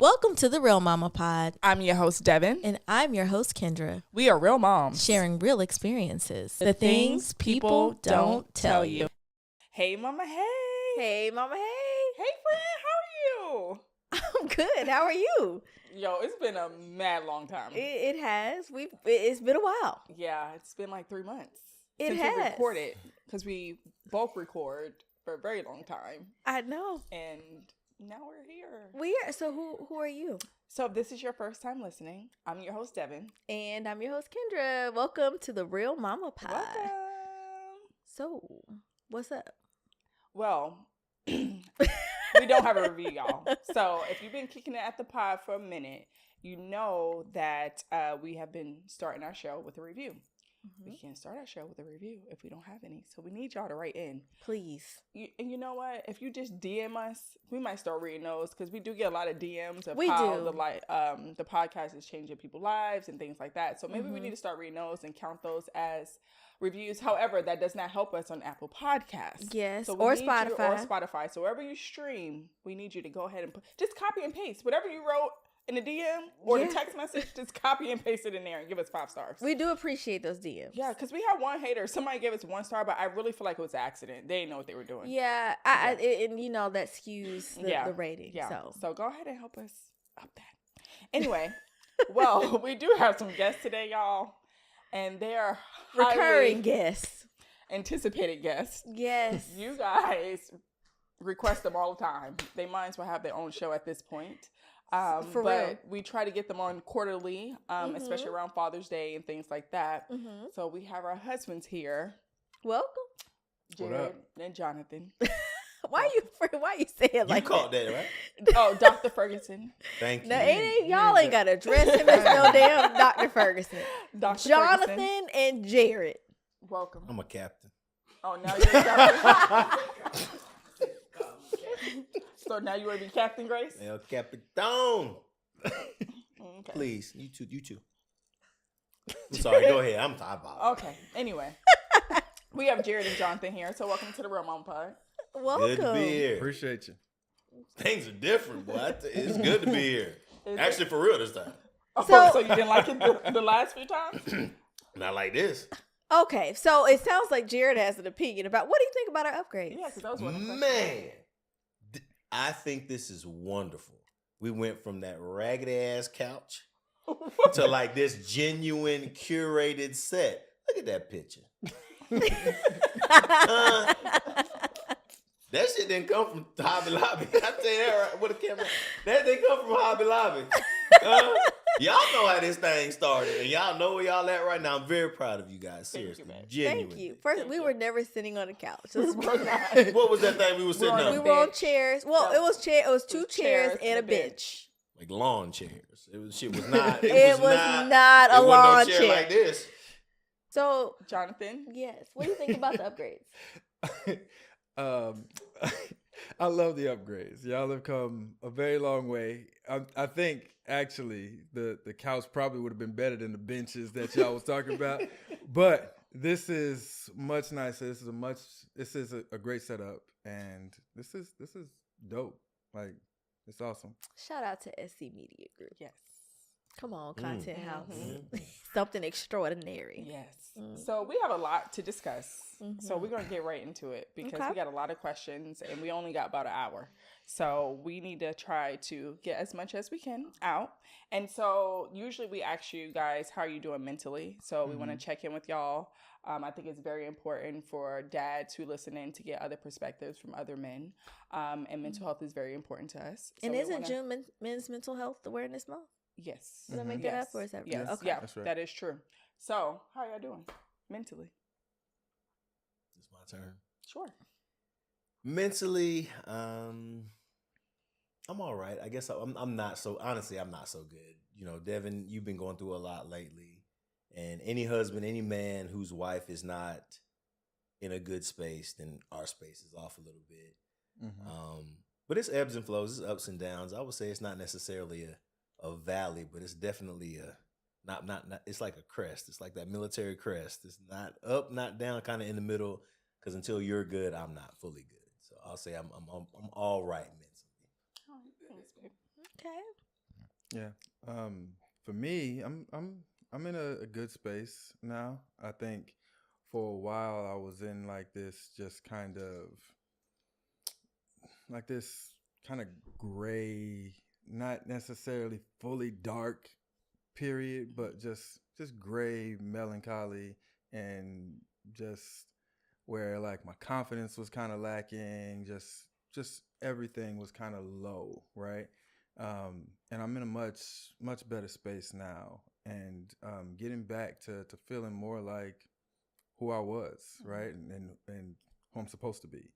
Welcome to the Real Mama Pod. I'm your host, Devin. And I'm your host, Kendra. We are real moms. Sharing real experiences. The things people don't tell you. Hey, Mama, hey. Hey, Mama, hey. Hey, friend, how are you? I'm good. How are you? Yo, it's been a mad long time. It has. It's been a while. Yeah, it's been like 3 months. It since has. we recorded, because we both record for a very long time. I know. And now we're here. We are. So who are you? So if this is your first time listening, I'm your host, Devin. And I'm your host, Kendra. Welcome to the Real Mama Pod. Welcome. So, what's up? Well, we don't have a review, y'all. So if you've been kicking it at the pod for a minute, you know that we have been starting our show with a review. Mm-hmm. We can't start our show with a review if we don't have any. So we need y'all to write in. Please. And you know what? If you just DM us, we might start reading those because we do get a lot of DMs of we how do. the podcast is changing people's lives and things like that. So maybe we need to start reading those and count those as reviews. However, that does not help us on Apple Podcasts. Yes, so or Spotify. So wherever you stream, we need you to go ahead and just copy and paste whatever you wrote in the DM or the text message. Just copy and paste it in there and give us 5 stars. We do appreciate those DMs. Yeah, because we had one hater. Somebody gave us 1 star, but I really feel like it was an accident. They didn't know what they were doing. Yeah, and you know that skews the rating. Yeah. So go ahead and help us up that. Anyway, well, we do have some guests today, y'all. And they are recurring guests. Anticipated guests. Yes. You guys request them all the time. They might as well have their own show at this point. But real. We try to get them on quarterly, especially around Father's Day and things like that. Mm-hmm. So we have our husbands here. Welcome. Jared and Jonathan. Why you say it like you caught that, right? Oh, Dr. Ferguson. Thank you. No, y'all ain't got to address him as no damn Dr. Ferguson. Dr. Jonathan Ferguson. and Jared. Welcome. I'm a captain. Oh, now you're a captain. So now you want to be Captain Grace? El Capitan. Okay. Please, you too. I'm sorry, go ahead. I'm tired. Okay, anyway. We have Jared and Jonathan here, so welcome to the Real Mama Pod. Welcome. Good to be here. Appreciate you. Things are different, boy. It's good to be here. Actually, for real this time. So you didn't like it the last few times? Not like this. Okay, so it sounds like Jared has an opinion about what do you think about our upgrades? Yeah, because that was one of the Man, I think this is wonderful. We went from that ragged ass couch to like this genuine curated set. Look at that picture. That shit didn't come from Hobby Lobby. I tell you that right with a camera. That didn't come from Hobby Lobby. Y'all know how this thing started, and y'all know where y'all at right now. I'm very proud of you guys. Seriously, genuinely. Thank you. First, we were never sitting on a couch. What was that thing we were sitting on? We were on chairs. Well, it was 2 chairs and a bench. Like lawn chairs. It was not. It was not a lawn chair like this. So, Jonathan, yes. What do you think about the upgrades? I love the upgrades. Y'all have come a very long way. I think actually the couch probably would have been better than the benches that y'all was talking about. But this is much nicer. This is a great setup, and this is dope. Like, it's awesome. Shout out to SC Media Group. yes. Come on, Content House. Something extraordinary. Yes. So we have a lot to discuss. So we're going to get right into it because we got a lot of questions and we only got about an hour. So we need to try to get as much as we can out. And so usually we ask you guys, how are you doing mentally? So we want to check in with y'all. I think it's very important for dads who listen in to get other perspectives from other men. And mental health is very important to us. So And isn't June Men's Mental Health Awareness Month? Yes. Did I make that up or is that yes. Okay. Yeah, That's right. that is true. So how are y'all doing mentally? It's my turn. Sure. Mentally, I'm all right. I guess I'm not so, honestly, I'm not so good. You know, Devin, you've been going through a lot lately. And any husband, any man whose wife is not in a good space, then our space is off a little bit. But it's ebbs and flows, it's ups and downs. I would say it's not necessarily a valley, but it's definitely not it's like a crest. It's like that military crest. It's not up, not down, kind of in the middle. Because until you're good, I'm not fully good. So I'll say I'm all right mentally. Oh, thanks, babe. Okay. Yeah. For me, I'm in a good space now. I think for a while I was in like this just kind of like this kind of gray, not necessarily fully dark period, but just gray melancholy and just where like my confidence was kind of lacking, just everything was kind of low, right? And I'm in a much better space now, and getting back to feeling more like who I was, right, and who I'm supposed to be.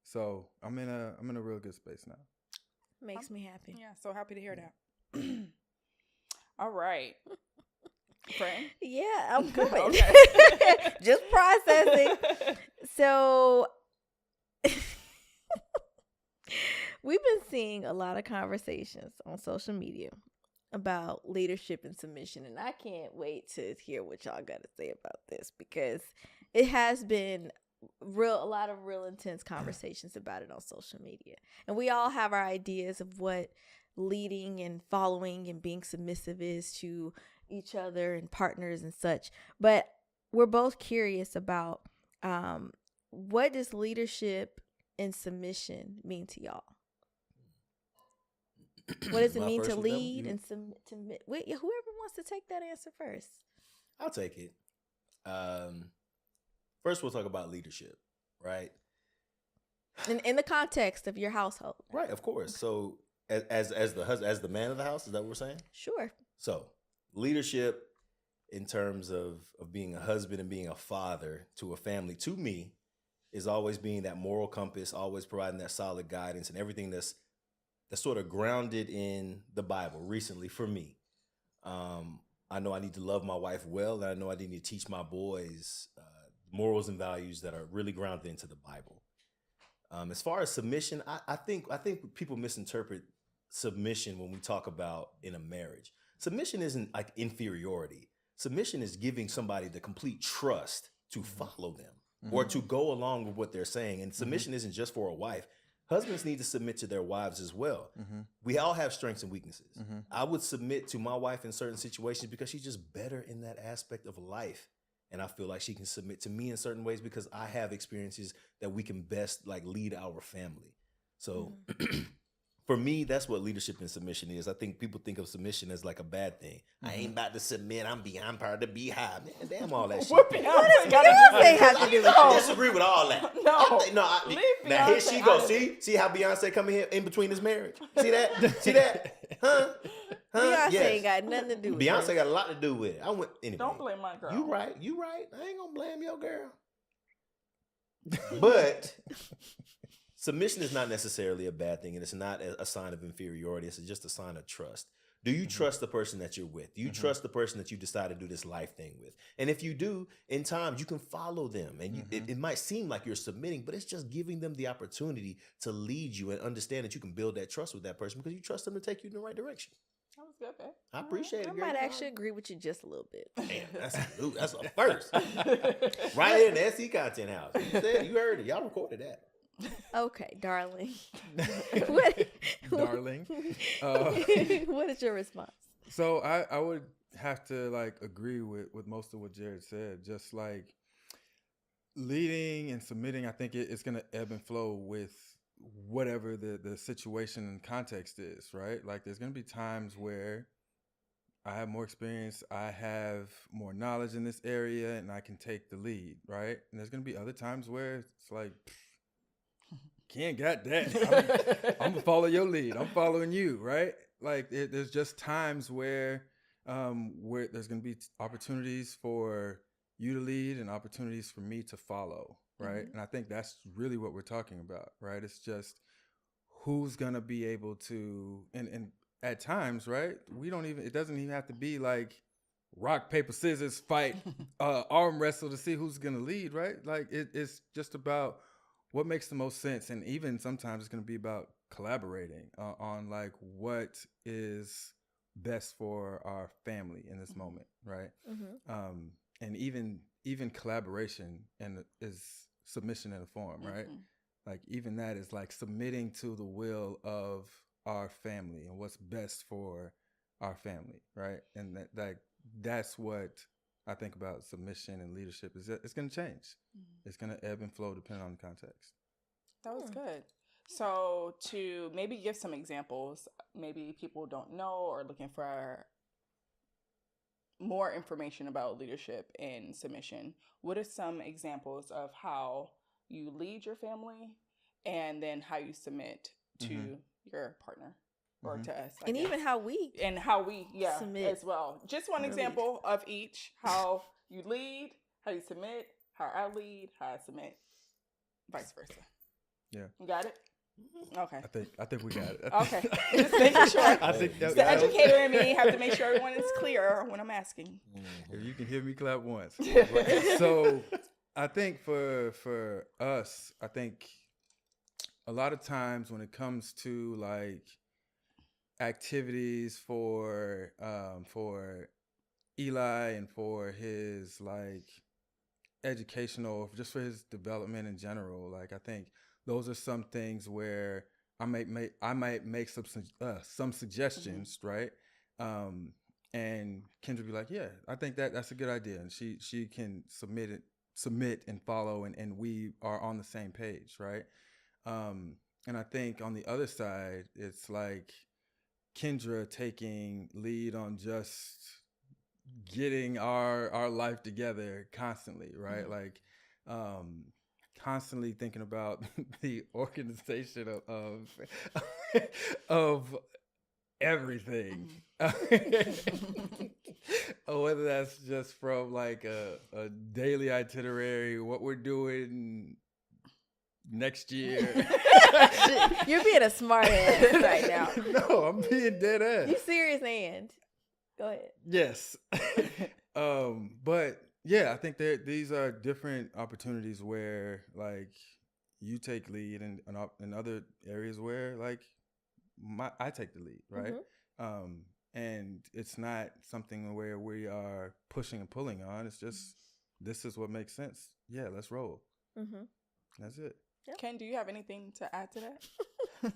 So I'm in a real good space now. Makes me happy. Yeah, so happy to hear that. All right. Frank? Yeah, I'm good. Okay. Just processing. So we've been seeing a lot of conversations on social media about leadership and submission, and I can't wait to hear what y'all got to say about this, because it has been a lot of real intense conversations about it on social media, and we all have our ideas of what leading and following and being submissive is to each other and partners and such. But we're both curious about what does leadership and submission mean to y'all? What does it My mean first to one, Devin? lead You- and submit? Whoever wants to take that answer first. I'll take it. First, we'll talk about leadership, right? In the context of your household. Right, of course. So, as the husband, as the man of the house, is that what we're saying? Sure. So, leadership in terms of being a husband and being a father to a family, to me, is always being that moral compass, always providing that solid guidance and everything that's sort of grounded in the Bible. Recently, for me, I know I need to love my wife well, and I know I need to teach my boys morals and values that are really grounded into the Bible. As far as submission, I think people misinterpret submission when we talk about in a marriage. Submission isn't like inferiority. Submission is giving somebody the complete trust to follow them or to go along with what they're saying. And submission isn't just for a wife. Husbands need to submit to their wives as well. We all have strengths and weaknesses. I would submit to my wife in certain situations because she's just better in that aspect of life. And I feel like she can submit to me in certain ways because I have experiences that we can best like lead our family. So for me, that's what leadership and submission is. I think people think of submission as like a bad thing. I ain't about to submit. I'm part of the beehive. Man, damn all that shit. What Beyonce got Beyonce have to do with I it? disagree with all that. No. Leave Now here Beyonce she out goes. of See how Beyonce coming here in between his marriage. See that? See that? Huh? Beyonce Yes. ain't got nothing to do with Beyonce it. got a lot to do with it. Anyway. Don't blame my girl. You right. I ain't gonna blame your girl. But submission is not necessarily a bad thing, and it's not a sign of inferiority. It's just a sign of trust. Do you trust the person that you're with? Do you trust the person that you decide to do this life thing with? And if you do, in time, you can follow them. And it might seem like you're submitting, but it's just giving them the opportunity to lead you and understand that you can build that trust with that person because you trust them to take you in the right direction. That was good, babe. I appreciate I it, girl. might actually agree with you just a little bit. Damn, that's a first. Right here in the SC Content House. You heard it. Y'all recorded that. Okay, darling. what, Darling. what is your response? So I would have to like agree with most of what Jared said. Just like leading and submitting, I think it's going to ebb and flow with whatever the situation and context is, right? Like there's going to be times where I have more experience, I have more knowledge in this area, and I can take the lead, right? And there's going to be other times where it's like, can't got that. I'm gonna follow your lead. I'm following you, right? Like there's just times where there's gonna be opportunities for you to lead and opportunities for me to follow, right? And I think that's really what we're talking about, right? It's just who's gonna be able to, and at times, right? It doesn't even have to be like rock, paper, scissors, fight, arm wrestle to see who's gonna lead, right? Like it's just about what makes the most sense, and even sometimes it's going to be about collaborating on like what is best for our family in this moment, right? And even collaboration is submission in a form, right? Like even that is like submitting to the will of our family and what's best for our family, right? And that's what I think about submission and leadership is that it's going to change. It's going to ebb and flow depending on the context. That was good. So to maybe give some examples, maybe people don't know or looking for more information about leadership and submission. What are some examples of how you lead your family and then how you submit to your partner or to us? And even how we submit as well. Just one example of each, how you lead, how you submit, how I lead, how I submit, vice versa. Yeah. You got it? Okay. I think we got it. Okay. Just making sure. I think the educator in me have to make sure everyone is clear when I'm asking. If you can hear me clap once. So I think for us, I think a lot of times when it comes to like activities for Eli and for his like educational, just for his development in general, like I think those are some things where I might make some suggestions, right? And Kendra be like, yeah, I think that's a good idea, and she can submit and follow, and we are on the same page, right? And I think on the other side, it's like Kendra taking lead on just getting our life together constantly, right? Like constantly thinking about the organization of everything. Whether that's just from like a daily itinerary, what we're doing next year. You're being a smart ass right now. No, I'm being dead ass. You serious, and go ahead. Yes. But yeah, I think these are different opportunities where like you take lead in other areas where like I take the lead, right? And it's not something where we are pushing and pulling on. It's just, this is what makes sense. Yeah, let's roll. That's it. Yep. Ken, do you have anything to add to that?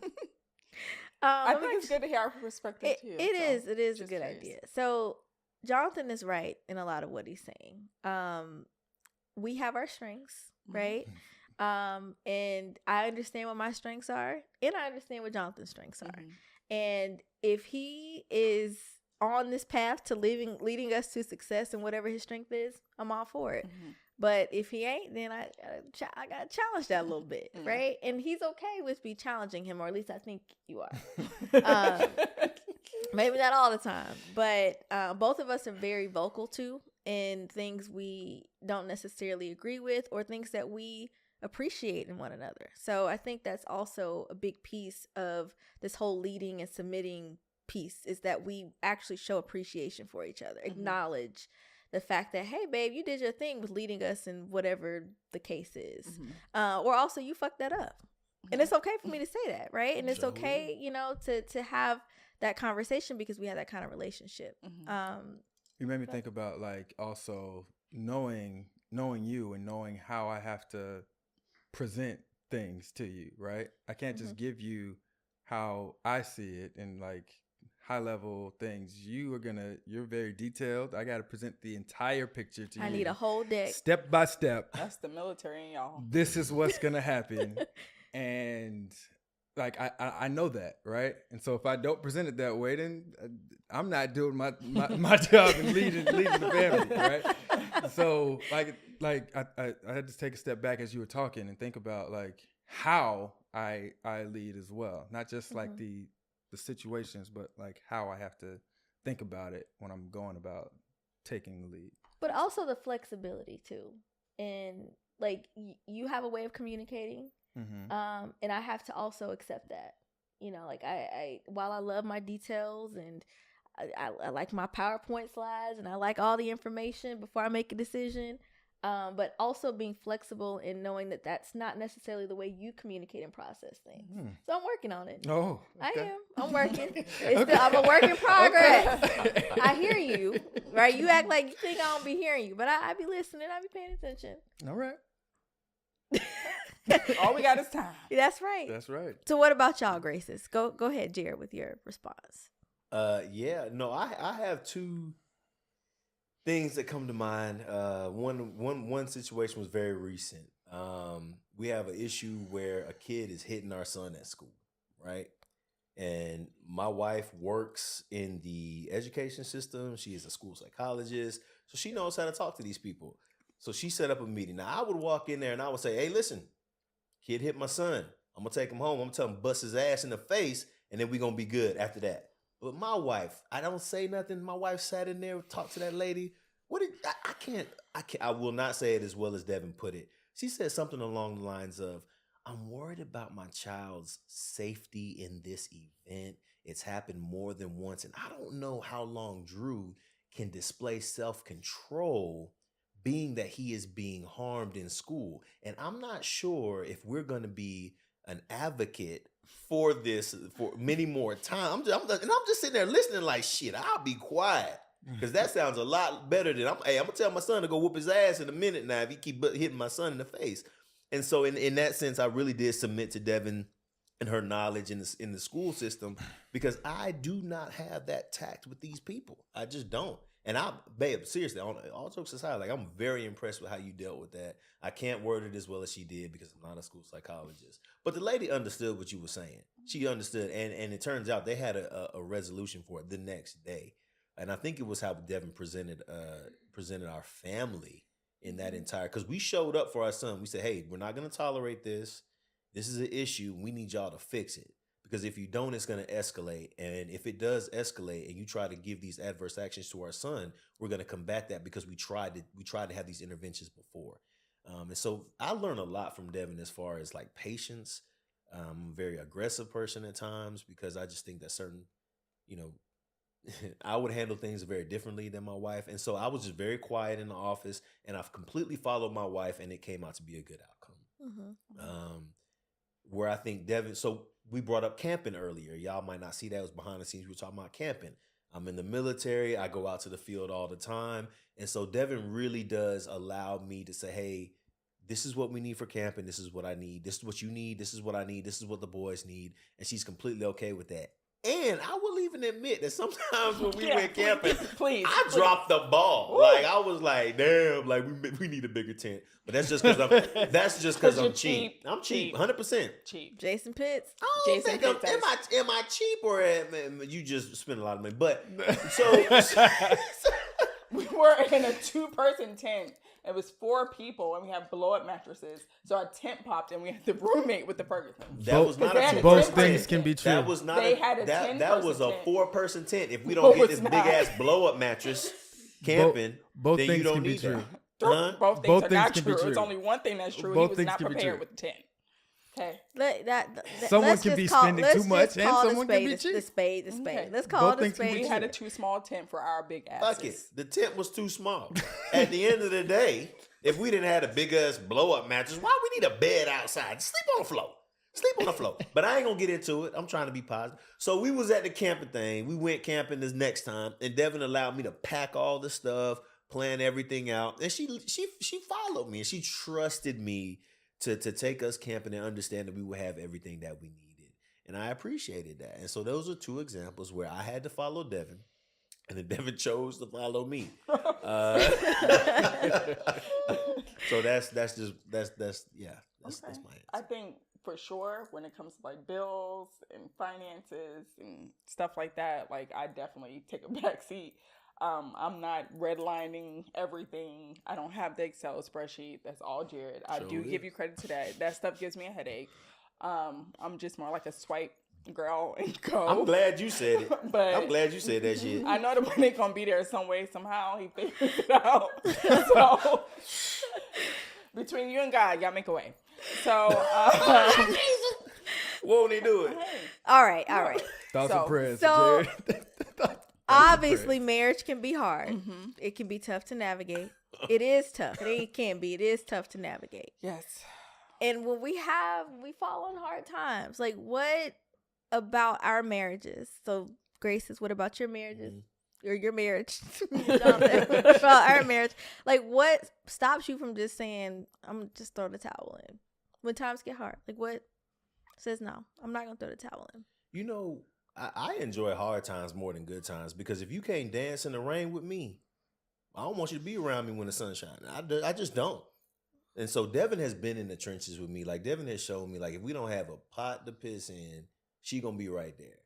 I think it's good to hear our perspective too. It is a good idea. So Jonathan is right in a lot of what he's saying. We have our strengths, right? And I understand what my strengths are, and I understand what Jonathan's strengths are. And if he is on this path to leading us to success in whatever his strength is, I'm all for it. But if he ain't, then I got to challenge that a little bit, right? And he's okay with me challenging him, or at least I think you are. Maybe not all the time, but both of us are very vocal too in things we don't necessarily agree with or things that we appreciate in one another. So I think that's also a big piece of this whole leading and submitting piece, is that we actually show appreciation for each other, acknowledge the fact that, hey, babe, you did your thing with leading us in whatever the case is. Or also you fucked that up. And it's okay for me to say that, right? And it's okay, you know, to have that conversation because we have that kind of relationship. You made me think about like also knowing you and knowing how I have to present things to you, right? I can't just give you how I see it and like high level things. You're very detailed. I got to present the entire picture to you. I need a whole deck. Step by step. That's the military in y'all. This is what's going to happen. And like, I know that, right? And so if I don't present it that way, then I'm not doing my job and leading the family, right? So like I had to take a step back as you were talking and think about like how I lead as well. Not just like the situations, but like how I have to think about it when I'm going about taking the lead. But also the flexibility too. And like you have a way of communicating. And I have to also accept that, you know, like I while I love my details and I like my PowerPoint slides and I like all the information before I make a decision, but also being flexible and knowing that that's not necessarily the way you communicate and process things. So I'm working on it. Oh, okay. I am. I'm working. I'm a work in progress. I hear you, right? You act like you think I don't be hearing you, but I be listening. I be paying attention. All right. All we got is time. That's right. That's right. So what about y'all, Graces? Go ahead, Jared, with your response. Yeah, no, I have two things that come to mind. One situation was very recent. We have an issue where a kid is hitting our son at school, right? And my wife works in the education system. She is a school psychologist, so she knows how to talk to these people. So she set up a meeting. Now I would walk in there and I would say, "Hey, listen, kid hit my son. I'm gonna take him home. I'm gonna tell him bust his ass in the face, and then we gonna be good after that." But my wife, I don't say nothing. My wife sat in there, talked to that lady. I will not say it as well as Devin put it. She said something along the lines of, "I'm worried about my child's safety in this event. It's happened more than once, and I don't know how long Drew can display self-control being that he is being harmed in school. And I'm not sure if we're going to be an advocate for this for many more times." And I'm just sitting there listening like, shit, I'll be quiet. Because that sounds a lot better than, I'm going to tell my son to go whoop his ass in a minute now if he keep hitting my son in the face. And so in that sense, I really did submit to Devin and her knowledge in the school system, because I do not have that tact with these people. I just don't. And babe, seriously, on all jokes aside, like, I'm very impressed with how you dealt with that. I can't word it as well as she did because I'm not a school psychologist. But the lady understood what you were saying. She understood, and it turns out they had a resolution for it the next day. And I think it was how Devin presented our family in that entire, because we showed up for our son. We said, "Hey, we're not going to tolerate this. This is an issue. We need y'all to fix it. Because if you don't, it's going to escalate. And if it does escalate and you try to give these adverse actions to our son, we're going to combat that, because we tried to have these interventions before." And so I learned a lot from Devin as far as like patience. I'm a very aggressive person at times, because I just think that certain, I would handle things very differently than my wife. And so I was just very quiet in the office, and I've completely followed my wife, and it came out to be a good outcome. Mm-hmm. Where I think Devin, so we brought up camping earlier. Y'all might not see that. It was behind the scenes. We were talking about camping. I'm in the military. I go out to the field all the time. And so Devin really does allow me to say, "Hey, this is what we need for camping. This is what I need. This is what you need. This is what I need. This is what the boys need." And she's completely okay with that. And I will even admit that sometimes when we went camping, please, I dropped the ball. Woo! Like, I was like, damn, like we need a bigger tent. But that's just because I'm cheap. I'm cheap, 100% cheap. Jason Pitts. I don't think am I cheap, or you just spend a lot of money? But so we were in a 2-person tent. It was 4 people, and we had blow-up mattresses. So our tent popped, and we had the roommate with the Ferguson. That was not a both things can be true. That was not that was a 4-person tent. If we No, don't get it's this not. big ass blow-up mattress camping, both then things you don't can be need true. that. Both things Both are things not can be true. true. It's only one thing that's true. Both He was things not can be prepared true. with the tent. Okay. Someone let's can just be call- spending let's too just much, and call someone the can spade be the cheap. spade. Okay. Let's call Both the things can be spade. We a had a spade. too small tent for our big asses. Fuck it. The tent was too small. At the end of the day, if we didn't have a big ass blow-up mattress, why we need a bed outside? Sleep on the floor. Sleep on the floor. But I ain't gonna get into it. I'm trying to be positive. So we was at the camping thing. We went camping this next time, and Devin allowed me to pack all the stuff, plan everything out. And she followed me, and she trusted me to take us camping and understand that we would have everything that we needed. And I appreciated that. And so those are 2 examples where I had to follow Devin, and then Devin chose to follow me. So that's my answer. I think for sure when it comes to like bills and finances and stuff like that, like I definitely take a back seat. I'm not redlining everything. I don't have the Excel spreadsheet. That's all Jared. I do give you credit to that. That stuff gives me a headache. I'm just more like a swipe girl and go. I'm glad you said it. But I'm glad you said that shit. I know the money gonna be there some way, somehow. He figures it out. So between you and God, y'all make a way. So won't he do it? All right. Thoughts and prayers, so- Jared. Obviously, marriage can be hard. Mm-hmm. It can be tough to navigate. It is tough. It can be. It is tough to navigate. yes. And when we fall on hard times. Like, what about our marriages? So, Graces, what about your marriages? Or your marriage? Jonathan, what about our marriage? Like, what stops you from just saying, I'm just throw the towel in? When times get hard. Like, what says, no, I'm not going to throw the towel in? I enjoy hard times more than good times because if you can't dance in the rain with me, I don't want you to be around me when the sun's shining. I just don't. And so Devin has been in the trenches with me. Like Devin has shown me, like if we don't have a pot to piss in, she gonna be right there.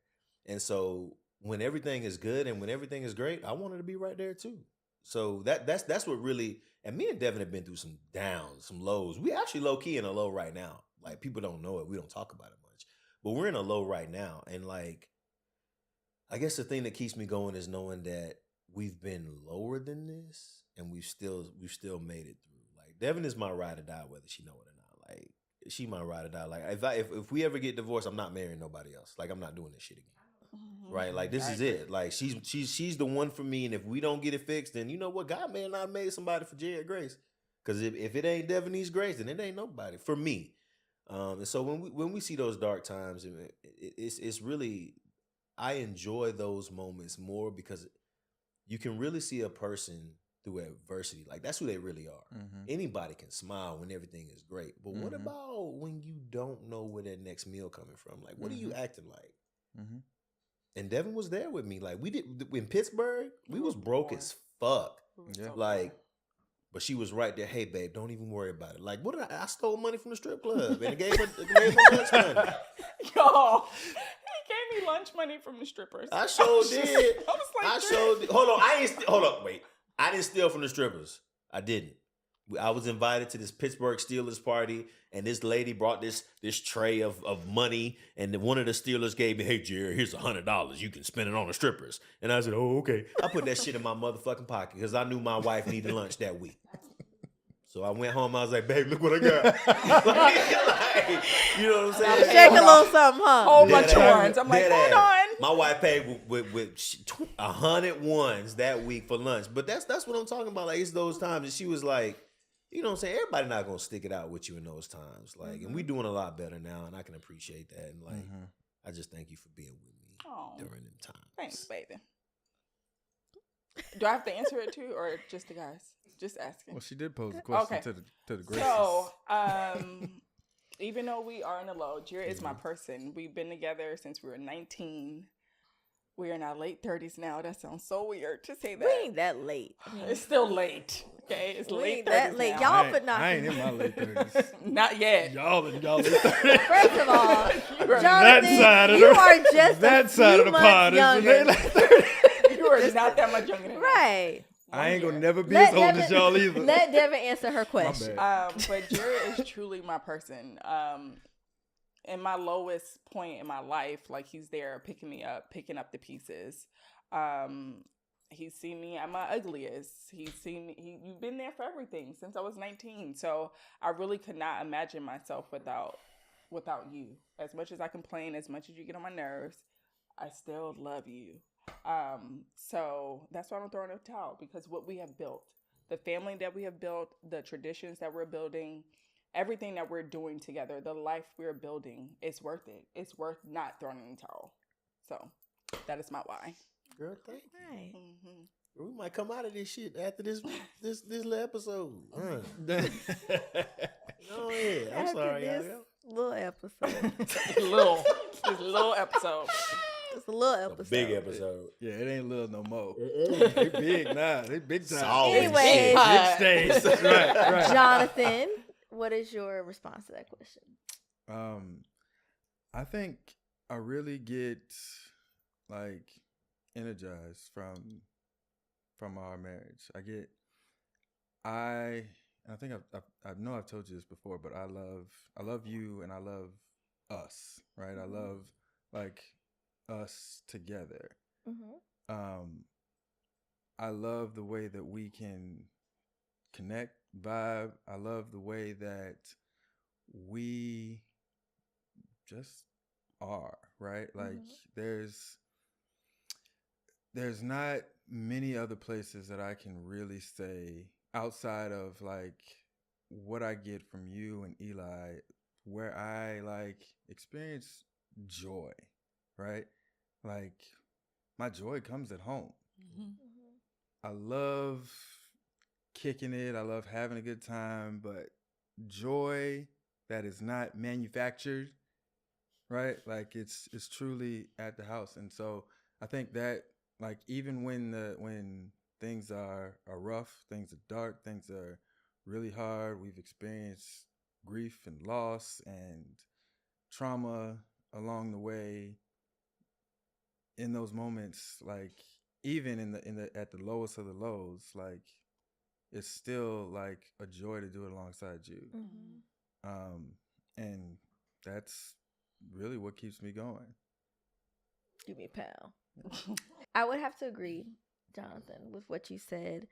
And so when everything is good and when everything is great, I want her to be right there too. So that's what really. And me and Devin have been through some downs, some lows. We actually low key in a low right now. Like people don't know it. We don't talk about it much, but we're in a low right now. And like, I guess the thing that keeps me going is knowing that we've been lower than this, and we've still made it through. Like Devin is my ride or die, whether she know it or not. Like she my ride or die. Like if we ever get divorced, I'm not marrying nobody else. Like I'm not doing this shit again. Right? Like this is it. Like she's the one for me, and if we don't get it fixed, then you know what? God may not made somebody for Jared Grace. Because if it ain't Devonese Grace, then it ain't nobody for me. And so when we see those dark times, it's really, I enjoy those moments more because you can really see a person through adversity. Like that's who they really are. Mm-hmm. Anybody can smile when everything is great, but what about when you don't know where that next meal coming from? Like, what are you acting like? Mm-hmm. And Devin was there with me. Like we did in Pittsburgh, we was broke as fuck. Yeah. Like, but she was right there. Hey, babe, don't even worry about it. Like, what did I stole money from the strip club and gave her lunch money. Yo, he gave me lunch money from the strippers. I sure did. I sure did. Hold on, hold up, wait. I didn't steal from the strippers. I didn't. I was invited to this Pittsburgh Steelers party, and this lady brought this tray of money, and one of the Steelers gave me, hey, Jerry, here's $100. You can spend it on the strippers. And I said, oh, okay. I put that shit in my motherfucking pocket because I knew my wife needed lunch that week. So I went home. I was like, babe, look what I got. like, you know what I'm saying? Shake a little something, huh? Whole bunch of ones. I'm like, hold on. My wife paid with 100 ones that week for lunch. But that's what I'm talking about. Like, it's those times. And she was like, you know what I'm saying? Everybody not going to stick it out with you in those times. Like, and we doing a lot better now, and I can appreciate that. And, like, I just thank you for being with me during them times. Thanks, baby. Do I have to answer it too, or just the guys? Just asking. Well, she did pose a question to the Graces. So, even though we are in a low, Jared is my person. We've been together since we were 19. We're in our late 30s now. That sounds so weird to say that. We ain't that late. It's still late. Okay, it's late 30s that late. Now. Y'all, but not. I ain't in my late 30s. Not yet. Y'all in y'all late 30s. First of all, that Jonathan, side of you the, are just that a side few of the pod months is younger. You are not that much younger than me. Right. I ain't gonna never be as old as y'all either. Let Devin answer her question. But Jared is truly my person. In my lowest point in my life, like he's there picking me up, picking up the pieces. He's seen me at my ugliest. He's seen me. You've been there for everything since I was 19. So I really could not imagine myself without you. As much as I complain, as much as you get on my nerves, I still love you. So that's why I'm throwing a towel, because what we have built, the family that we have built, the traditions that we're building, everything that we're doing together, the life we're building, it's worth it. It's worth not throwing in the towel. So that is my why. Girl, thank you. Right. Mm-hmm. We might come out of this shit after this little episode. Oh yeah, I'm sorry, this little episode. Just a little episode. It's a little episode. Big episode. Yeah, it ain't little no more. They big now. They big time. Anyway, big stage. right. Jonathan, what is your response to that question? I think I really get like energized from our marriage. I think I know I've told you this before, but I love you and I love us, right? I love like us together. I love the way that we can connect, vibe. I love the way that we just are, right? Like there's not many other places that I can really say outside of like what I get from you and Eli, where I like experience joy, right? Like my joy comes at home. I love kicking it. I love having a good time, but joy that is not manufactured, right? Like it's truly at the house. And so I think that like even when things are rough, things are dark, things are really hard, we've experienced grief and loss and trauma along the way. In those moments, like even in the at the lowest of the lows, like it's still like a joy to do it alongside you. And that's really what keeps me going. Give me a pound. I would have to agree, Jonathan, with what you said.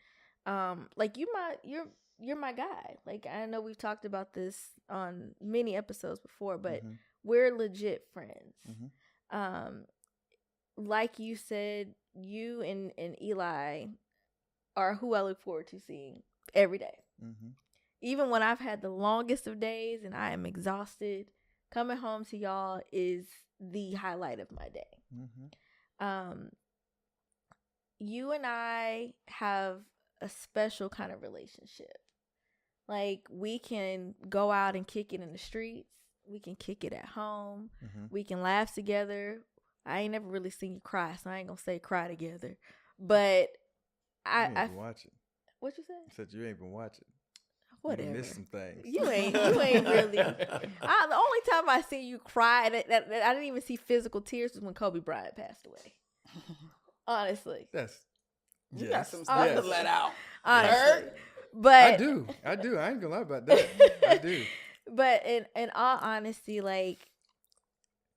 Like you're my guy. Like I know we've talked about this on many episodes before, but we're legit friends. Like you said, you and Eli are who I look forward to seeing every day. Even when I've had the longest of days and I am exhausted, coming home to y'all is the highlight of my day. You and I have a special kind of relationship. Like we can go out and kick it in the streets. We can kick it at home. We can laugh together. I ain't never really seen you cry, so I ain't gonna say cry together. But you ain't been watching. What you said? I said you ain't been watching. Whatever. You missed some things. You ain't really. The only time I see you cry, that I didn't even see physical tears, was when Kobe Bryant passed away. Honestly. You got some stuff to let out. Honestly. But I do. I ain't gonna lie about that. I do. But in all honesty, like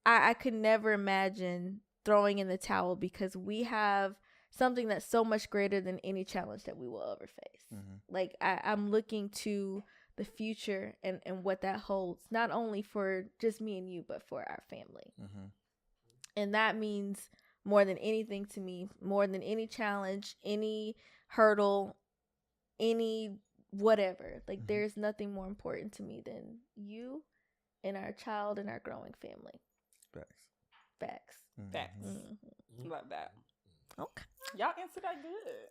I could never imagine throwing in the towel, because we have something that's so much greater than any challenge that we will ever face. Like I'm looking to the future and what that holds, not only for just me and you, but for our family. And that means more than anything to me, more than any challenge, any hurdle, any whatever. Like there's nothing more important to me than you and our child and our growing family. Facts. Love that. Okay. Y'all answered that good.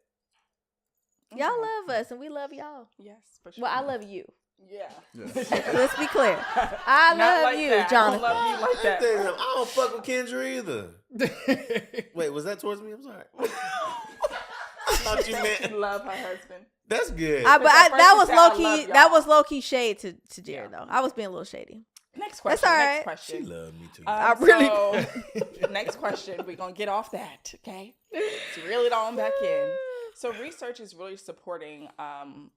Y'all love us and we love y'all. Yes, for sure. Well, I love you. Yeah. Let's be clear. I love like you, that. Jonathan. I don't love you like that. I don't fuck with Kendra either. Wait, was that towards me? I'm sorry. I thought you meant love her husband. That's good. That was low key. That was low key shade to Jared though. I was being a little shady. Next question. That's all right. Next question. She loved me too. I really. So, next question. We're gonna get off that. Okay. Let's reel it on back in. So research is really supporting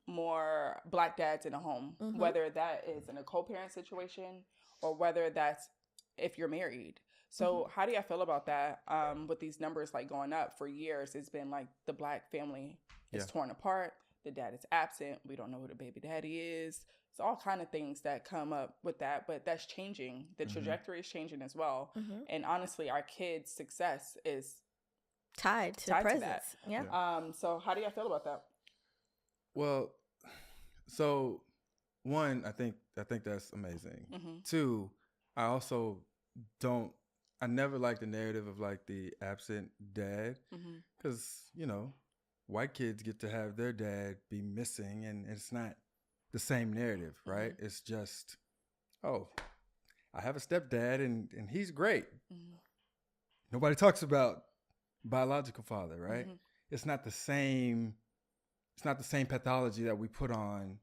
more Black dads in a home, whether that is in a co-parent situation or whether that's if you're married. So how do you feel about that? With these numbers like going up for years, it's been like the Black family is torn apart. The dad is absent. We don't know who the baby daddy is. It's all kind of things that come up with that, but that's changing. The trajectory is changing as well. And honestly, our kids' success is tied to presence. That. Yeah. So how do you feel about that? Well, so one, I think that's amazing. Two, I also I never liked the narrative of like the absent dad, because white kids get to have their dad be missing, and it's not the same narrative, right? It's just, oh, I have a stepdad and he's great. Nobody talks about biological father, right? It's not the same pathology that we put on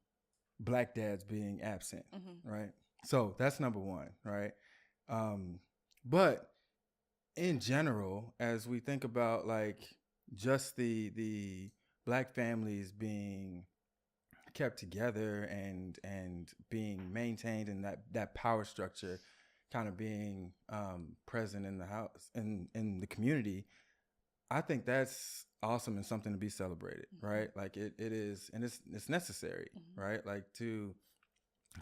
Black dads being absent, right? So that's number one, right? But in general, as we think about like just the Black families being kept together and being maintained, and that power structure kind of being present in the house, in the community, I think that's awesome and something to be celebrated, right? Like it is, and it's necessary, right? Like to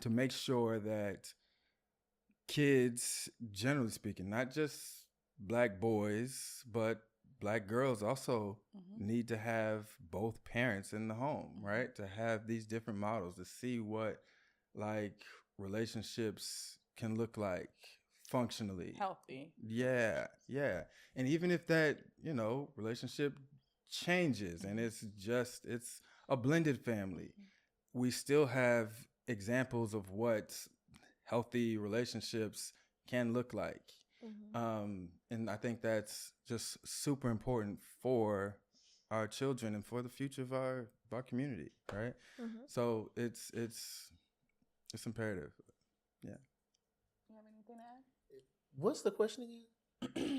make sure that kids, generally speaking, not just Black boys, but Black girls also need to have both parents in the home, right? To have these different models, to see what like relationships can look like functionally. Healthy. Yeah. And even if that, relationship changes and it's a blended family, we still have examples of what healthy relationships can look like. And I think that's just super important for our children and for the future of our community, right? So it's imperative. Yeah. You have anything to add? What's the question again?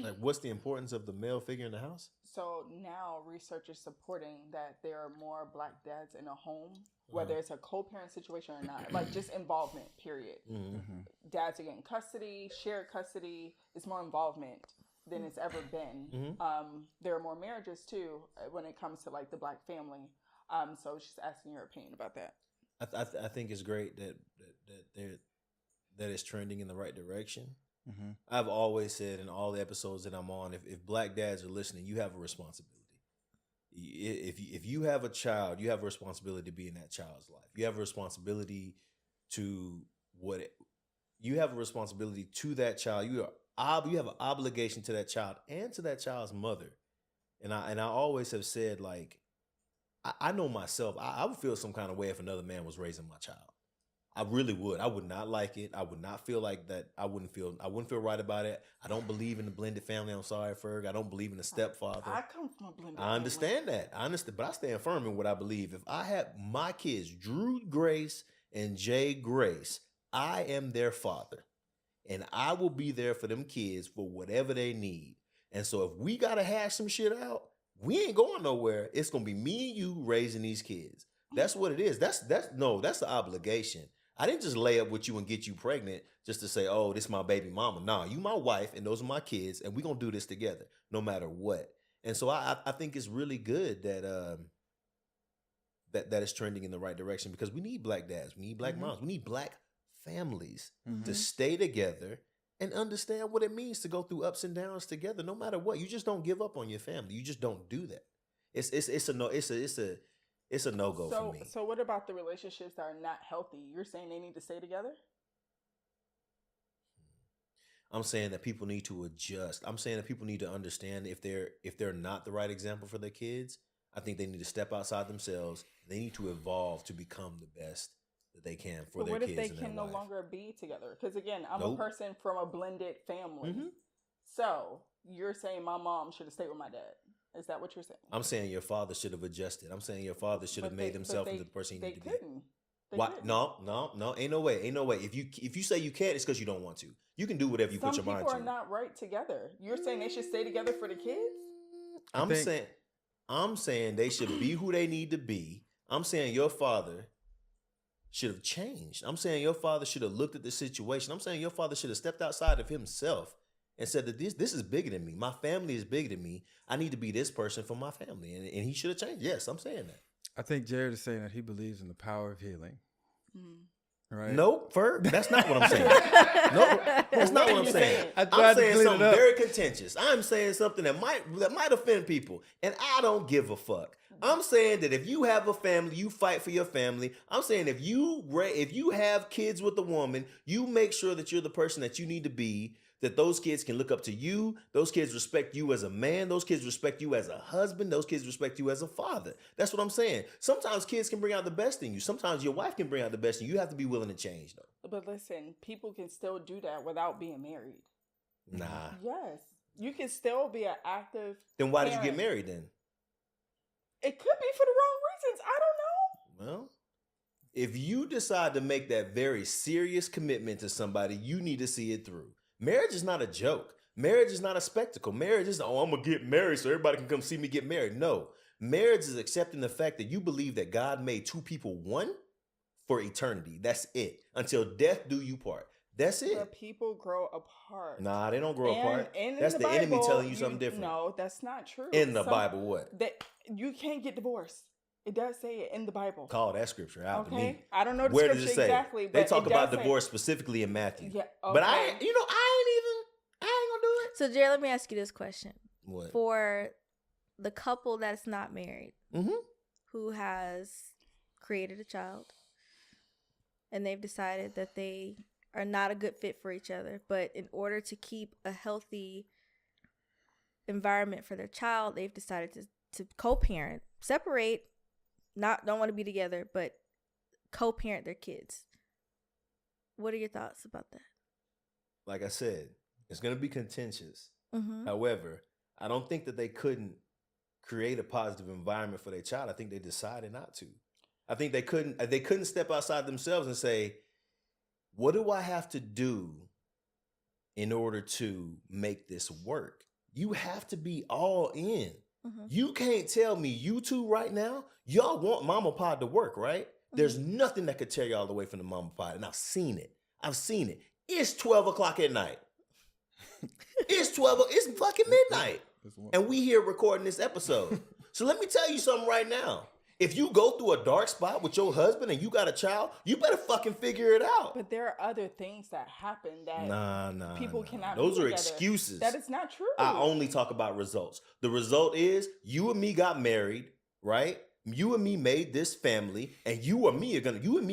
Like, what's the importance of the male figure in the house? So now research is supporting that there are more Black dads in a home, whether it's a co-parent situation or not, like just involvement, period. Dads are getting custody, shared custody. It's more involvement than it's ever been. There are more marriages too when it comes to like the Black family. So just asking your opinion about that. I think it's great that it's trending in the right direction. I've always said in all the episodes that I'm on, if Black dads are listening, you have a responsibility. If you have a child, you have a responsibility to be in that child's life. You have a responsibility to you have a responsibility to that child. You have an obligation to that child and to that child's mother. And I always have said, like, I know myself, I would feel some kind of way if another man was raising my child. I really would. I would not like it. I would not feel like that. I wouldn't feel right about it. I don't believe in the blended family. I'm sorry, Ferg. I don't believe in the stepfather. I come from a blended I understand that. I understand, but I stand firm in what I believe. If I have my kids, Drew Grace and Jay Grace, I am their father. And I will be there for them kids for whatever they need. And so if we got to hash some shit out, we ain't going nowhere. It's going to be me and you raising these kids. That's what it is. That's the obligation. I didn't just lay up with you and get you pregnant just to say, oh, this is my baby mama. Nah, you my wife and those are my kids and we're going to do this together no matter what. And so I think it's really good that that is trending in the right direction because we need Black dads. We need Black moms. We need Black families to stay together and understand what it means to go through ups and downs together no matter what. You just don't give up on your family. You just don't do that. It's a no-go for me. So what about the relationships that are not healthy? You're saying they need to stay together? I'm saying that people need to adjust. I'm saying that people need to understand if they're not the right example for their kids, I think they need to step outside themselves. They need to evolve to become the best that they can for their kids. What if they can no longer be together? Because again, I'm a person from a blended family. So you're saying my mom should have stayed with my dad. Is that what you're saying? I'm saying your father should have adjusted. I'm saying your father should have made himself into the person he needed to be. Why? No, ain't no way. If you say you can't, it's because you don't want to. You can do whatever you put your mind to. Some people are not right together. You're saying they should stay together for the kids? I'm saying they should be who they need to be. I'm saying your father should have changed. I'm saying your father should have looked at the situation. I'm saying your father should have stepped outside of himself and said that this is bigger than me. My family is bigger than me. I need to be this person for my family. And he should have changed. Yes, I'm saying that. I think Jared is saying that he believes in the power of healing. Right? Nope, Ferg. That's not what I'm saying. Nope, that's not what I'm saying. I'm saying something very contentious. I'm saying something that might offend people. And I don't give a fuck. I'm saying that if you have a family, you fight for your family. I'm saying if you have kids with a woman, you make sure that you're the person that you need to be, that those kids can look up to you. Those kids respect you as a man. Those kids respect you as a husband. Those kids respect you as a father. That's what I'm saying. Sometimes kids can bring out the best in you. Sometimes your wife can bring out the best in you. You have to be willing to change, though. But listen, people can still do that without being married. Nah. Yes. You can still be an active Then why did you get married then? It could be for the wrong reasons. I don't know. Well, if you decide to make that very serious commitment to somebody, you need to see it through. Marriage is not a joke. Marriage is not a spectacle. Marriage is, I'm going to get married so everybody can come see me get married. No. Marriage is accepting the fact that you believe that God made two people one for eternity. That's it. Until death do you part. That's it. But people grow apart. Nah, they don't grow apart. That's the enemy telling you something different. No, that's not true. In the Bible, what? You can't get divorced. It does say it in the Bible. Call that scripture out to me. I don't know the Where scripture does it say? exactly. But they talk about divorce specifically in Matthew. Yeah, okay. But I ain't gonna do it. So, Jared, let me ask you this question. What? For the couple that's not married, who has created a child, and they've decided that they are not a good fit for each other, but in order to keep a healthy environment for their child, they've decided to co-parent, separate, don't want to be together, but co-parent their kids. What are your thoughts about that? like I said, it's going to be contentious. Mm-hmm. However, I don't think that they couldn't create a positive environment for their child. I think they decided not to. I think they couldn't step outside themselves and say, what do I have to do in order to make this work? You have to be all in. Mm-hmm. You can't tell me, you two right now, y'all want Mama Pod to work, right? Mm-hmm. There's nothing that could tear y'all away from the Mama Pod. And I've seen it. It's 12 o'clock at night. It's fucking midnight. And we here recording this episode. So let me tell you something right now. If you go through a dark spot with your husband and you got a child, you better fucking figure it out. But there are other things that happen that people cannot. Those are together. excuses. That is not true. I only talk about results. The result is you and me got married, right? You and me made this family, and you and me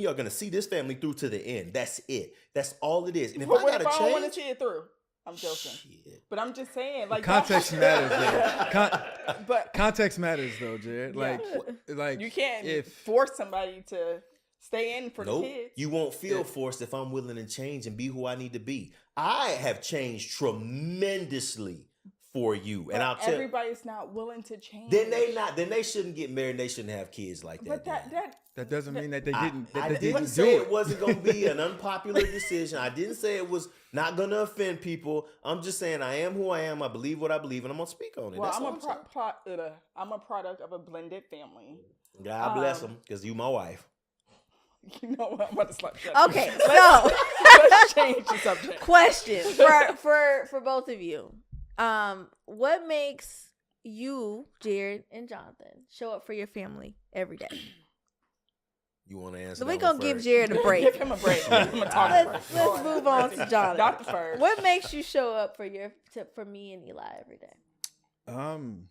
are gonna see this family through to the end. That's it. That's all it is. And if but I what gotta if I don't want to change, see it through? I'm joking. shit. But I'm just saying, like Context matters, though. But Context matters, though, Jared. Yeah. Like you can't if force somebody to stay in for Nope. the kids. You won't feel forced if I'm willing to change and be who I need to be. I have changed tremendously for you, and I'll tell. Everybody's not willing to change. Then they shouldn't get married. And they shouldn't have kids like that. But then. that doesn't mean that they didn't. I They didn't didn't say do it wasn't going to be an unpopular decision. I didn't say it was not going to offend people. I'm just saying I am who I am. I believe what I believe, and I'm going to speak on it. Well, That's I'm all saying. I'm a product of a blended family. God bless them, because you my wife. You know what? I'm about to slap you. Okay, so Let's change the subject. question for both of you. What makes you, Jared and Jonathan, show up for your family every day? You want to answer? So we're that gonna one give first? Jared a break. Give him a break. Give him a talk break. Let's move on to Jonathan. Not the first. What makes you show up for me and Eli every day? I'm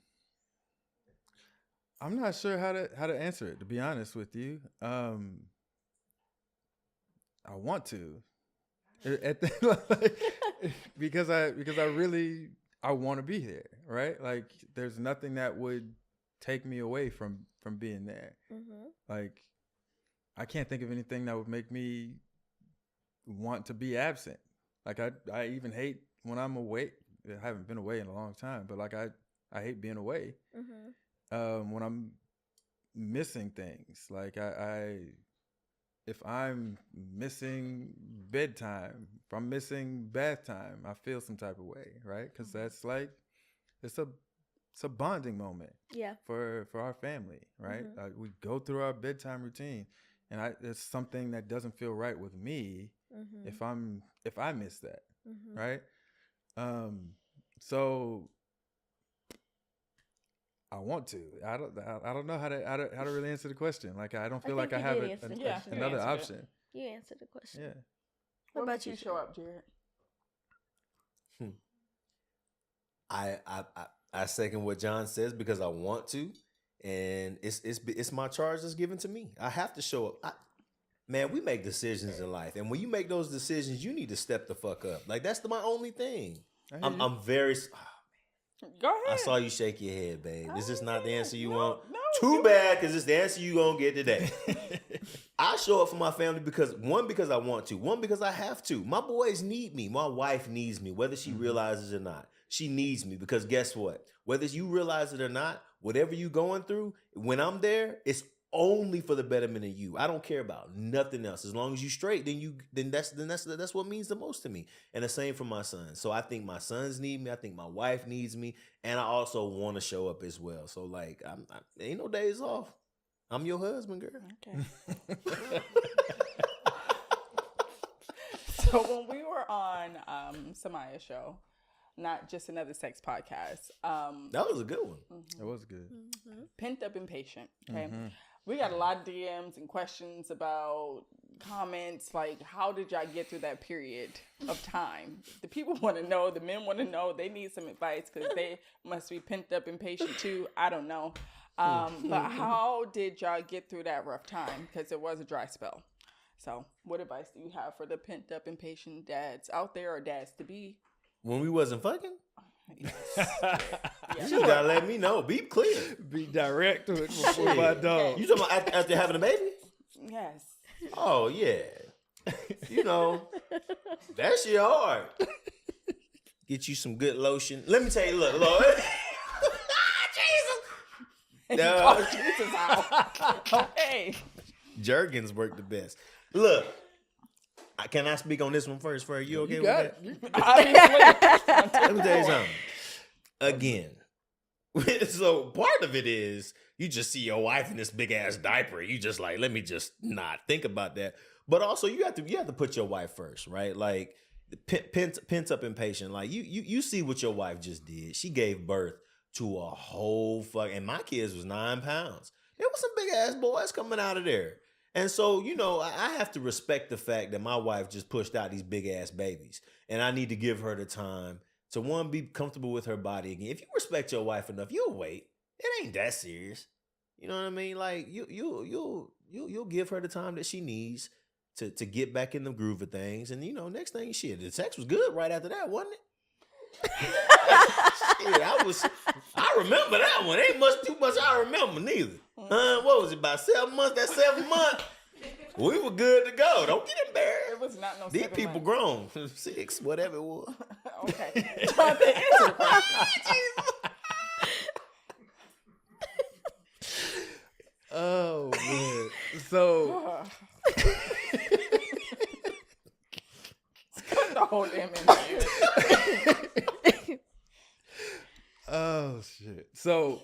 not sure how to answer it, to be honest with you. I want to, because I really want to be there, right? Like, there's nothing that would take me away from being there. Mm-hmm. Like, I can't think of anything that would make me want to be absent. Like, I even hate when I'm away. I haven't been away in a long time, but like I hate being away. Mm-hmm. When I'm missing things, like if I'm missing bedtime, if I'm missing bath time, I feel some type of way, right? Because that's like, it's a bonding moment. Yeah. For our family, right? Mm-hmm. Like, we go through our bedtime routine, and it's something that doesn't feel right with me Mm-hmm. if I miss that, Mm-hmm. right? So I want to. I don't know how to really answer the question. Like, I don't feel think like I you have did answer the question. another You answered it. option. You answered the question. Yeah. What about you, show up, Jared? I second what John says because I want to, and it's my charge that's given to me. I have to show up. Man, we make decisions in life, and when you make those decisions, you need to step the fuck up. Like, that's my only thing. I'm very. Go ahead. I saw you shake your head, babe. Is this not the answer you No, want? no, Too bad, because it's the answer you gonna get today. I show up for my family because I want to. One, because I have to. My boys need me. My wife needs me, whether she realizes it or not. She needs me because guess what? Whether you realize it or not, whatever you going through, when I'm there, it's only for the betterment of you. I don't care about nothing else. As long as you straight, then that's what means the most to me. And the same for my sons. So I think my sons need me. I think my wife needs me, and I also want to show up as well. So like, I ain't no days off. I'm your husband, girl. Okay. So when we were on Samaya's show, not just another sex podcast, That was a good one. It was good. Pent Up Impatient. Okay. We got a lot of DMs and questions about comments like, how did y'all get through that period of time? The people want to know, the men want to know, they need some advice because they must be pent up impatient too. I don't know. But how did y'all get through that rough time? Because it was a dry spell. So what advice do you have for the pent up impatient dads out there or dads to be? When we wasn't fucking? Yeah. You just gotta let me know. Be clear. Be direct with my dog. You talking about after having a baby? Yes. Oh yeah. you know, that shit hard. Get you some good lotion. Let me tell you, look. Jesus. Jesus out. Okay. Jergens work the best. Look, can I speak on this one first? For you okay with that? Obviously. Let me tell you something. Again, so part of it is you just see your wife in this big ass diaper. You just like, let me just not think about that. But also, you have to put your wife first, right? Like pent up impatient. Like you see what your wife just did. She gave birth to a whole and my kids was 9 pounds. There was some big ass boys coming out of there. And so, you know, I have to respect the fact that my wife just pushed out these big ass babies. And I need to give her the time to, one, be comfortable with her body again. If you respect your wife enough, you'll wait. It ain't that serious. You know what I mean? Like you'll give her the time that she needs to get back in the groove of things. And, you know, next thing, shit, the sex was good right after that, wasn't it? Shit, I remember that one. Ain't too much I remember neither. What was it, about 7 months? That 7 month, we were good to go. Don't get embarrassed. It was not no These 7 people months. grown. 6, whatever it was. Okay. Jonathan, answer the question. Oh man. So Cut the whole damn interview. oh shit. So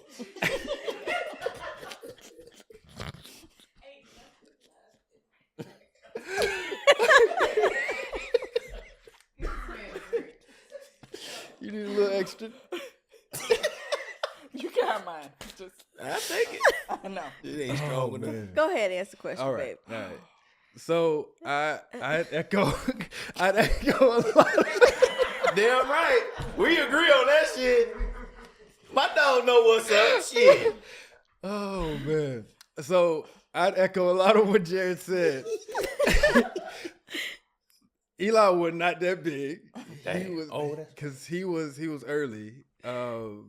you need a little extra. You can have mine. Just I take it. I know. It ain't strong enough. man. Go ahead, answer the question, All right, babe. all right. So I'd echo a lot. Damn right. We agree on that shit. My dog know what's up. Shit. Oh man. So I'd echo a lot of what Jared said. Eli was not that big. Dang. He was Oh, because he was early. Oh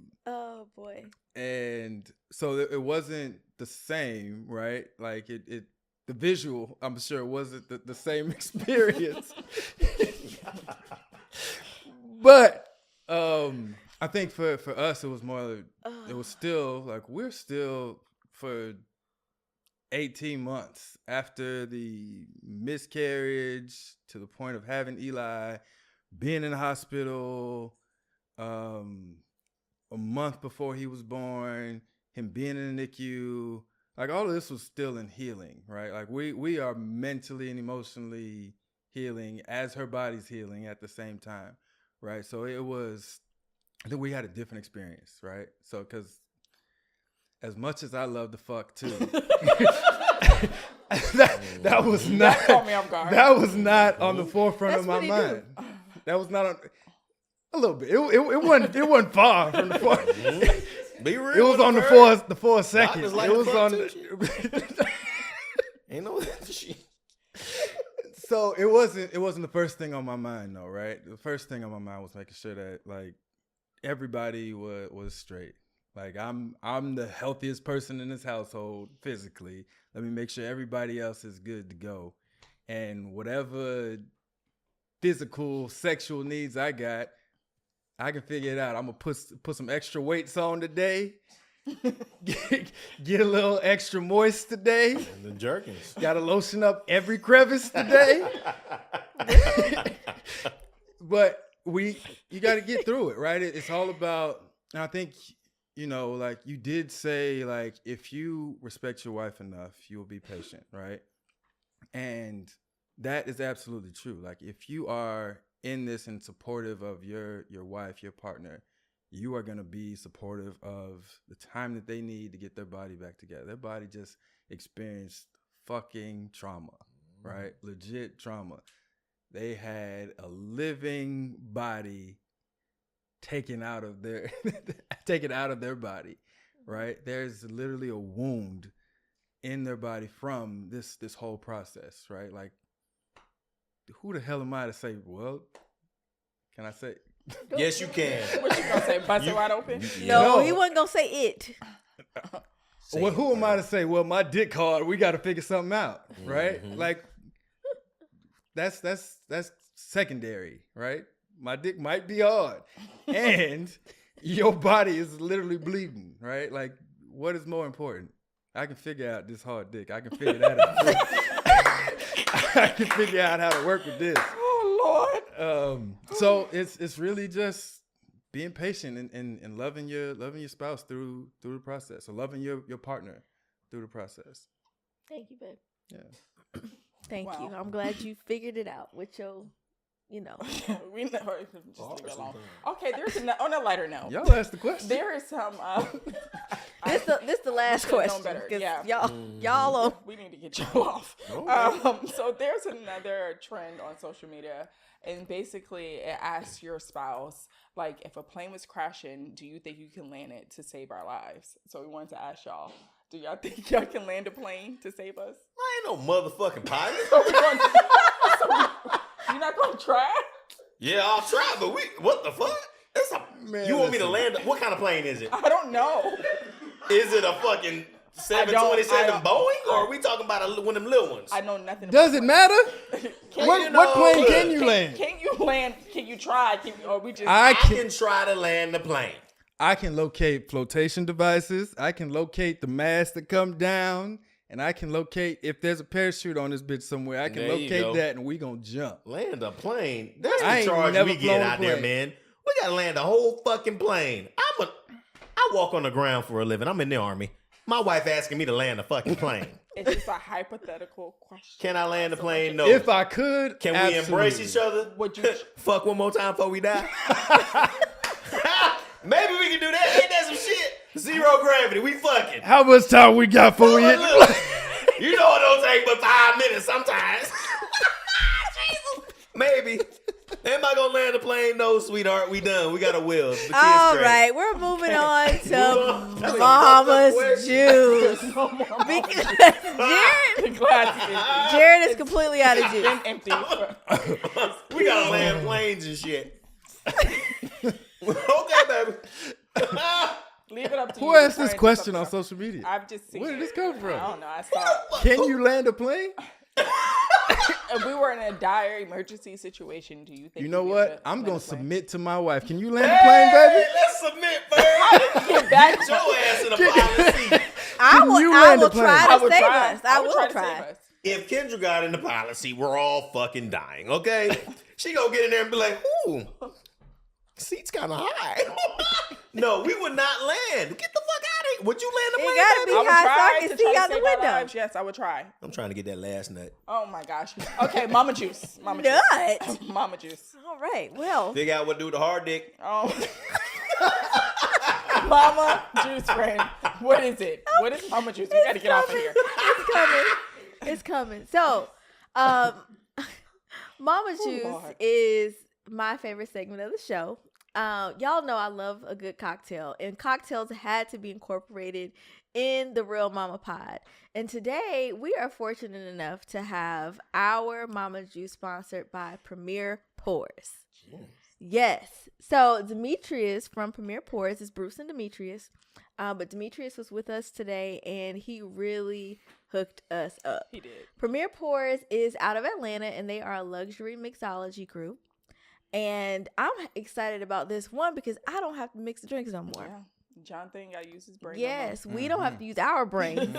boy. And so it wasn't the same, right? Like it the visual, I'm sure, wasn't the same experience. But I think for us it was more, it was still like we're still for 18 months after the miscarriage to the point of having Eli, being in the hospital, a month before he was born, him being in the NICU, like all of this was still in healing, right? Like we are mentally and emotionally healing as her body's healing at the same time, right? So it was, I think we had a different experience, right? So because as much as I love the fuck too, that was not, caught me off guard. that was not on the forefront of That's my what he mind. do. That was not on. A little bit. It wasn't far from the four. Be real. It was on the first. 4 seconds. Doctors like It to was fuck on. too, Ain't no shit. So it wasn't the first thing on my mind though, right? The first thing on my mind was making sure that like everybody was straight. Like I'm the healthiest person in this household physically. Let me make sure everybody else is good to go, and whatever physical, sexual needs I got, I can figure it out. I'm gonna put some extra weights on today. Get a little extra moist today. And the jerkins. Got to lotion up every crevice today. But you got to get through it, right? It's all about, and I think, you know, like you did say, like, if you respect your wife enough, you will be patient, right? And that is absolutely true. Like, if you are in this and supportive of your wife, your partner, you are going to be supportive of the time that they need to get their body back together. Their body just experienced fucking trauma, right? Legit trauma. They had a living body taken out of their body, right? There's literally a wound in their body from this whole process, right? Like, who the hell am I to say, well, can I say? Yes, you can. What you gonna say? Bust it wide open? No, No. he wasn't gonna say it. Well, who am I to say, well, my dick hard, we got to figure something out, right? Mhm. Like, that's secondary, right? My dick might be hard, and your body is literally bleeding, right? Like, what is more important? I can figure out this hard dick. I can figure that out. I can figure out how to work with this. Oh Lord. So it's really just being patient and loving your spouse through the process, or loving your partner through the process. Thank you, babe. Yeah. Thank Wow. you. I'm glad you figured it out with your, you know. We never just leave it alone. Okay, there's on a lighter note. Y'all asked the question. There is some. This the last should've known question. better, 'Cause yeah. y'all on. We need to get you off. Okay. So there's another trend on social media, and basically it asks your spouse, like, if a plane was crashing, do you think you can land it to save our lives? So we wanted to ask y'all, do y'all think y'all can land a plane to save us? I ain't no motherfucking pilot. So we're going you're not going to try? Yeah, I'll try, but what the fuck? Man, You want me to listen. land? What kind of plane is it? I don't know. Is it a fucking 727 Boeing, or are we talking about one of them little ones? I know nothing. Does it matter? Can What you plane look, can you land? Can you land? Can you try? Or we just? I can try to land the plane. I can locate flotation devices. I can locate the masts that come down. And I can locate, if there's a parachute on this bitch somewhere, I can There you go. locate that and we gonna jump. Land a plane? That's I the ain't charge never we get flown a out there, plane. man. We gotta land a whole fucking plane. I walk on the ground for a living. I'm in the Army. My wife asking me to land a fucking plane. It's just a hypothetical question. Can I land a plane? No. If I could, Can absolutely. we embrace each other? Would you? Fuck one more time before we die? Maybe we can do that. Ain't that some shit? Zero gravity. We fucking. How much time we got before we hit the Look, plane? you know it don't take but 5 minutes sometimes. Maybe. Am I gonna land a plane? No, sweetheart. We done. We got a will. The kid's All straight. right, we're moving on Move to on. That's a Mama's fucked up juice. No more Because The glass is empty. Jared is completely out of juice. Been empty. We gotta land planes and shit. Okay, baby. Leave it up to you. Who asked this Sorry, question on something. social media? I've just seen. Where did it. this come I from? don't know. I saw. Can you land a plane? If we were in a dire emergency situation, do you think? You know you'd be able what? to I'm land gonna a plane? submit to my wife. Can you land a plane, baby? Hey, let's submit first. Get back. Get your ass in the pilot seat. I will, you I land will a plane? try I to would save try. us. I would will try. To try. save us. If Kendra got in the pilot seat, we're all fucking dying, okay? She gonna get in there and be like, ooh, seat's kind of high. No, we would not land. Get the fuck out of here. Would you land a It plane, gotta baby? be I would high so try I can to see try to out the save our window. lives. Yes, I would try. I'm trying to get that last nut. Oh my gosh. Okay, Mama Juice. Mama Juice. Nut. Mama Juice. All right. Well, Figure out what to do with the hard dick. Oh. Mama Juice, friend. What is it? What is Mama Juice? We gotta get off of here. It's coming. It's coming. So, Mama Juice Lord. is my favorite segment of the show. Y'all know I love a good cocktail, and cocktails had to be incorporated in the Real Mama Pod. And today we are fortunate enough to have our Mama Juice sponsored by Premier Pours. Yes. So Demetrius from Premier Pours is Bruce and Demetrius. But Demetrius was with us today and he really hooked us up. He did. Premier Pours is out of Atlanta and they are a luxury mixology group. And I'm excited about this one because I don't have to mix the drinks no more. Yeah. Jonathan got to use his brain. Yes, we don't have to use our brains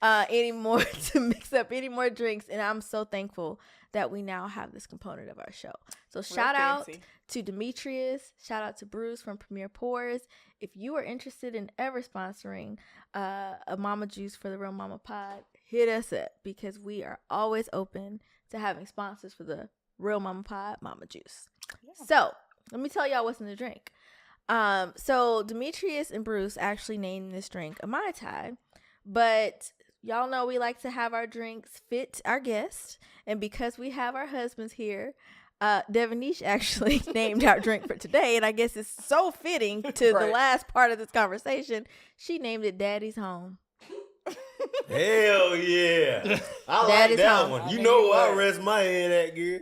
anymore to mix up any more drinks. And I'm so thankful that we now have this component of our show. So shout out to Demetrius. Shout out to Bruce from Premier Pours. If you are interested in ever sponsoring a Mama Juice for the Real Mama Pod, hit us up because we are always open to having sponsors for the Real Mama Pod, Mama Juice. Yeah. So let me tell y'all what's in the drink. So Demetrius and Bruce actually named this drink a Mai Tai, but y'all know we like to have our drinks fit our guests, and because we have our husbands here, Devonish actually named our drink for today, and I guess it's so fitting to the last part of this conversation. She named it Daddy's Home. Hell yeah. I That like is that home. one. I You knew know you I would. rest my head at, Gear.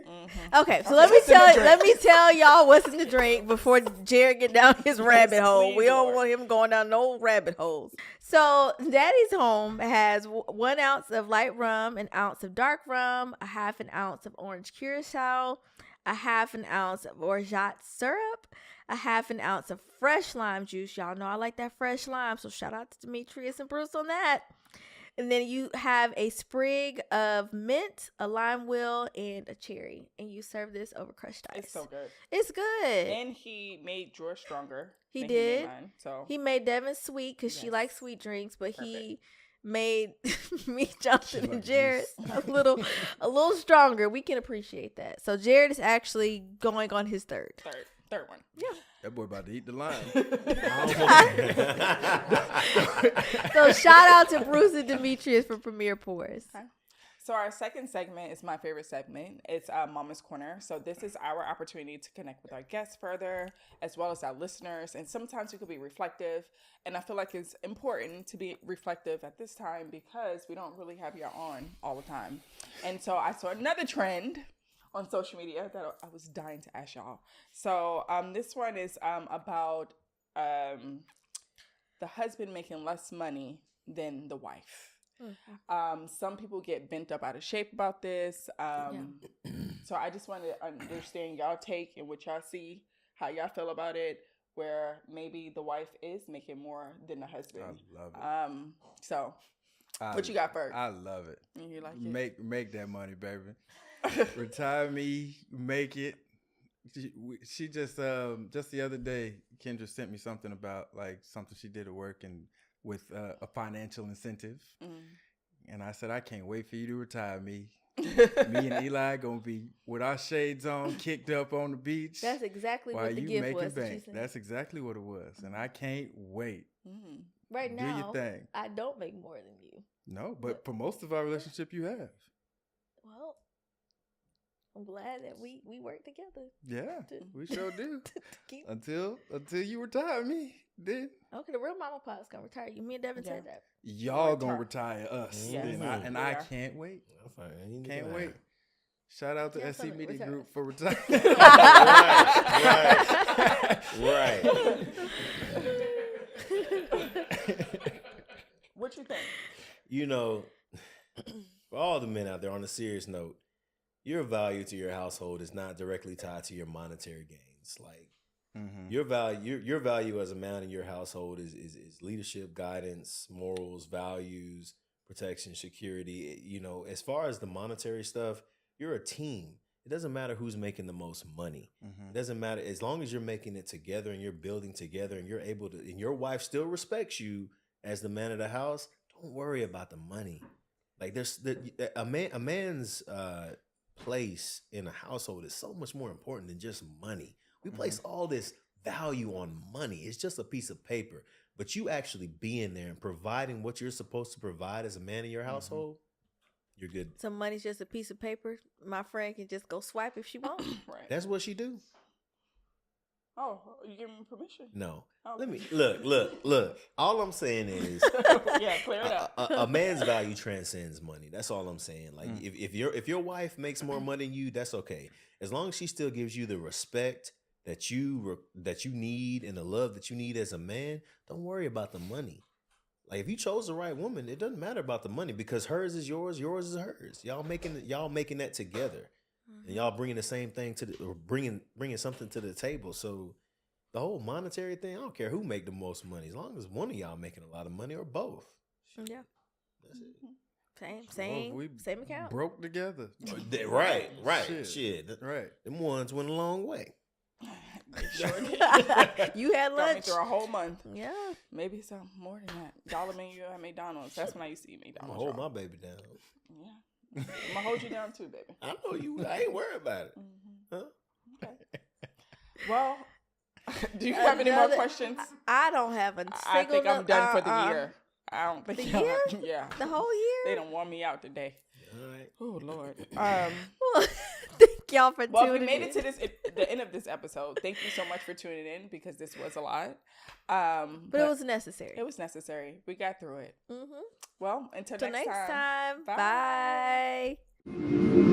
Okay, so What's in the let me drink? tell y'all what's in the drink before Jared get down his rabbit hole. please, We don't Lord. want him going down no rabbit holes. So Daddy's Home has 1 ounce of light rum, an ounce of dark rum, a half an ounce of orange curacao, a half an ounce of orgeat syrup, a half an ounce of fresh lime juice. Y'all know I like that fresh lime, so shout out to Demetrius and Bruce on that. And then you have a sprig of mint, a lime wheel, and a cherry. And you serve this over crushed ice. It's so good. It's good. And he made George stronger. He than did. made mine, so He made Devin sweet because she Yes. likes sweet drinks, but he Perfect. made me, Jonathan, and likes Jared juice. a little stronger. We can appreciate that. So Jared is actually going on his third. third one. That boy about to eat the line. So shout out to Bruce and Demetrius for Premier Pours. So our second segment is my favorite segment. It's Mama's Corner. So this is our opportunity to connect with our guests further, as well as our listeners. And sometimes we could be reflective. And I feel like it's important to be reflective at this time because we don't really have y'all on all the time. And so I saw another trend on social media that I was dying to ask y'all. So this one is about the husband making less money than the wife. Some people get bent up out of shape about this. So I just wanted to understand y'all take and what y'all see, how y'all feel about it, where maybe the wife is making more than the husband. I love it. So what you got first? I love it. You like it? Make that money, baby. Retire me, make it. She just the other day, Kendra sent me something about like something she did at work and with a financial incentive. And I said, I can't wait for you to retire me. Me and Eli gonna be with our shades on, kicked up on the beach. That's exactly while what the you gift making was. that she bank. sent. That's exactly what it was, and I can't wait. Right Do now, your thing. I don't make more than you. No, but for most of our relationship, you have. Well, I'm glad that we work together. Yeah, To- we sure do. to keep. Until you retire me, then Okay, the real mama pot's gonna retire you. Me and Devin said that. y'all gonna retire us. Yes. And We I are. can't wait. Fine. Can't wait. Shout out to Yeah, SC sorry, Media retire. Group for retiring. Right. What you think? You know, for all the men out there, on a serious note, your value to your household is not directly tied to your monetary gains. Like your value as a man in your household is leadership, guidance, morals, values, protection, security. You know, as far as the monetary stuff, you're a team. It doesn't matter who's making the most money. It doesn't matter as long as you're making it together and you're building together and you're able to, and your wife still respects you as the man of the house. Don't worry about the money. Like a man's place in a household is so much more important than just money. We place all this value on money. It's just a piece of paper. But you actually being there and providing what you're supposed to provide as a man in your household, you're good. So money's just a piece of paper. My friend can just go swipe if she wants. Right. That's what she do. Oh, you give me permission? No. Okay. Let me look. All I'm saying is Yeah, clear it up. a man's value transcends money. That's all I'm saying. Like if your wife makes more money than you, that's okay. As long as she still gives you the respect that you need and the love that you need as a man, don't worry about the money. Like if you chose the right woman, it doesn't matter about the money because hers is yours is hers. Y'all making that together, and y'all bringing the same thing or bringing something to the table. So the whole monetary thing, I don't care who make the most money, as long as one of y'all making a lot of money or both. Yeah. That's it. Same account. Broke together. Right. Shit. Shit. Right. Them ones went a long way. Sure did. You had Got me lunch. through a whole month. Yeah. Maybe some more than that. Dollar menu at McDonald's. That's when I used to eat I'm McDonald's. gonna hold y'all. my baby down. Yeah. I'm gonna hold you down too, baby. I know you. I ain't worried about it. Huh? Okay. Well, do you have any more Another- questions? I don't have a single. I think I'm done for the uh-uh. year. I don't think The y'all- year? Yeah. The whole They year. don't warm me out today. All right. Oh Lord. Thank y'all for Well, if tuning you made in. it to the end of this episode, thank you so much for tuning in because this was a lot. But it was necessary. It was necessary. We got through it. Mm-hmm. Well, until Till next next time. Bye. Bye.